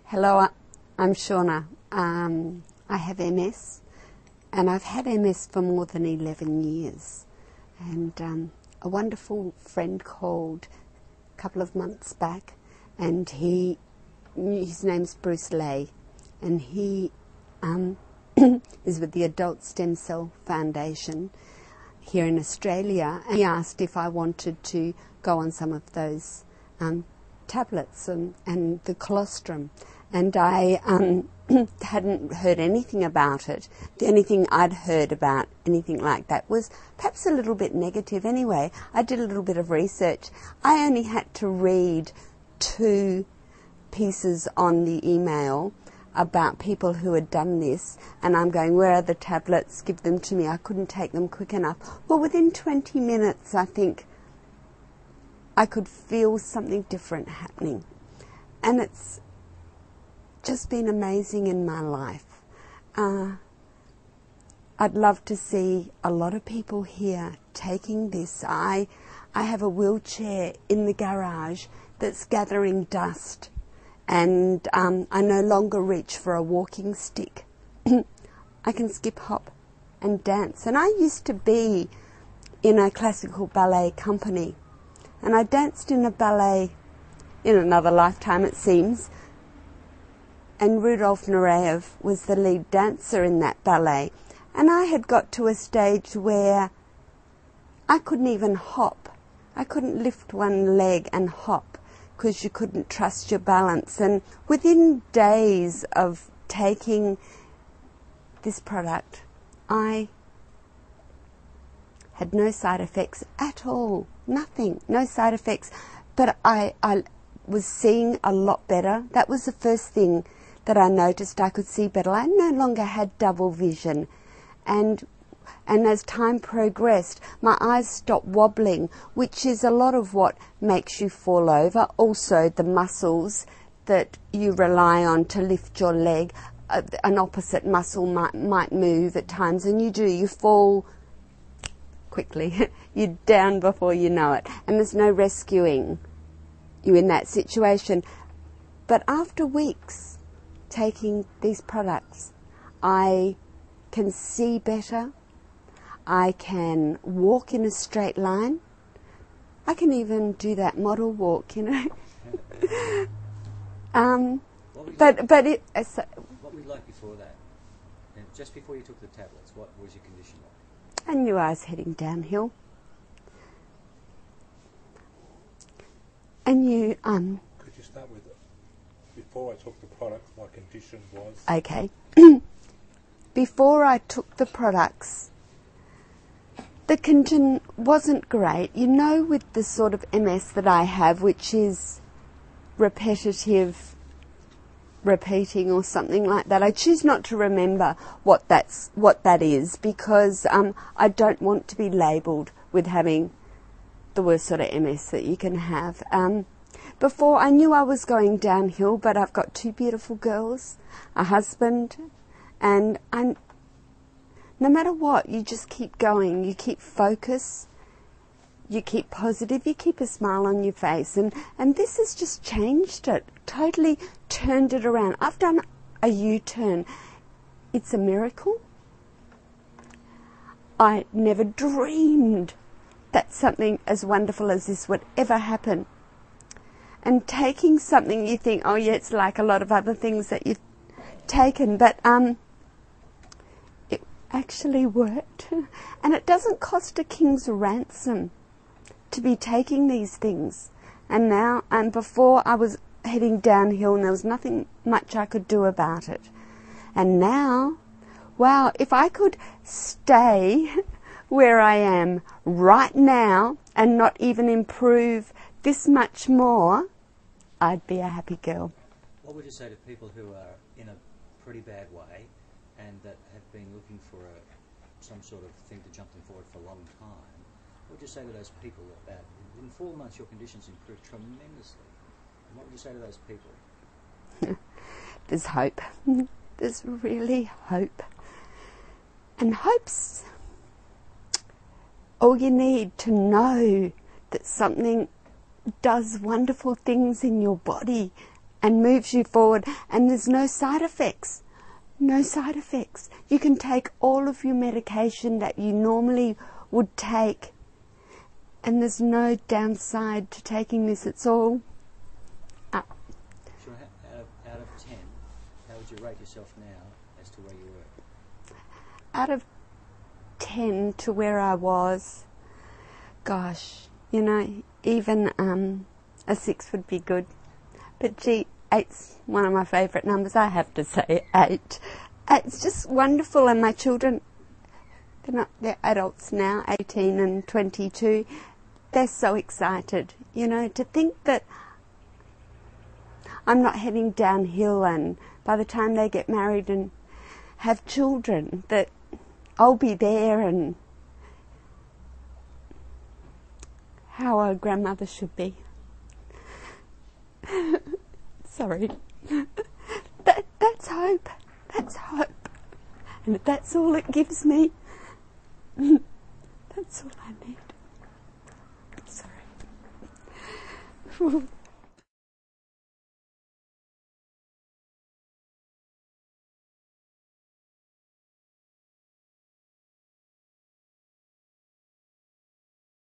Hello, I'm Shauna. I have MS, and I've had MS for more than 11 years. And a wonderful friend called a couple of months back, and his name's Bruce Lay, and he is with the Adult Stem Cell Foundation here in Australia. And he asked if I wanted to go on some of those tablets and the colostrum. And I hadn't heard anything about it. The only thing I'd heard about anything like that was perhaps a little bit negative. Anyway, I did a little bit of research. I only had to read 2 pieces on the email about people who had done this, and I'm going, where are the tablets? Give them to me. I couldn't take them quick enough. Well, within 20 minutes, I think I could feel something different happening. And it's just been amazing in my life. I'd love to see a lot of people here taking this. I have a wheelchair in the garage that's gathering dust, and I no longer reach for a walking stick. I can skip, hop and dance. And I used to be in a classical ballet company, and I danced in a ballet in another lifetime, it seems. And Rudolf Nureyev was the lead dancer in that ballet. And I had got to a stage where I couldn't even hop. I couldn't lift one leg and hop because you couldn't trust your balance. And within days of taking this product, I had no side effects at all. Nothing. No side effects. But I was seeing a lot better. That was the first thing that I noticed. I could see better. I no longer had double vision, and as time progressed, my eyes stopped wobbling, which is a lot of what makes you fall over. Also, the muscles that you rely on to lift your leg, an opposite muscle might move at times, and you fall quickly. You're down before you know it, and there's no rescuing you in that situation. But after weeks taking these products, I can see better. I can walk in a straight line. I can even do that model walk, you know. What were you like before that? And just before you took the tablets, what was your condition like? I knew I was heading downhill. I knew. Could you start with, before I took the product, my condition was? Okay. Before I took the products, the condition wasn't great. You know, with the sort of MS that I have, which is repetitive repeating or something like that. I choose not to remember what that is, because I don't want to be labelled with having the worst sort of MS that you can have. Before, I knew I was going downhill, but I've got 2 beautiful girls, a husband, and no matter what, you just keep going. You keep focus, you keep positive, you keep a smile on your face. And this has just changed it, totally turned it around. I've done a U-turn. It's a miracle. I never dreamed that something as wonderful as this would ever happen. And taking something, you think, oh yeah, it's like a lot of other things that you've taken, but it actually worked. And it doesn't cost a king's ransom to be taking these things. And now, and before, I was heading downhill and there was nothing much I could do about it. And now, wow, if I could stay where I am right now and not even improve this much more, I'd be a happy girl. What would you say to people who are in a pretty bad way and that have been looking for some sort of thing to jump them forward for a long time? What would you say to those people about, in 4 months your conditions improved tremendously? And what would you say to those people? There's hope. There's really hope. And hope's all you need to know that something does wonderful things in your body and moves you forward, and there's no side effects. No side effects. You can take all of your medication that you normally would take, and there's no downside to taking this. It's all up. So out of 10, how would you rate yourself now as to where you were? Out of 10 to where I was, gosh, you know, even a 6 would be good. But gee, 8's one of my favourite numbers. I have to say 8. It's just wonderful, and my children, they're adults now, 18 and 22. They're so excited, you know, to think that I'm not heading downhill, and by the time they get married and have children, that I'll be there and how a grandmother should be. Sorry. That's hope. That's hope. And if that's all it gives me, that's all I need. Sorry.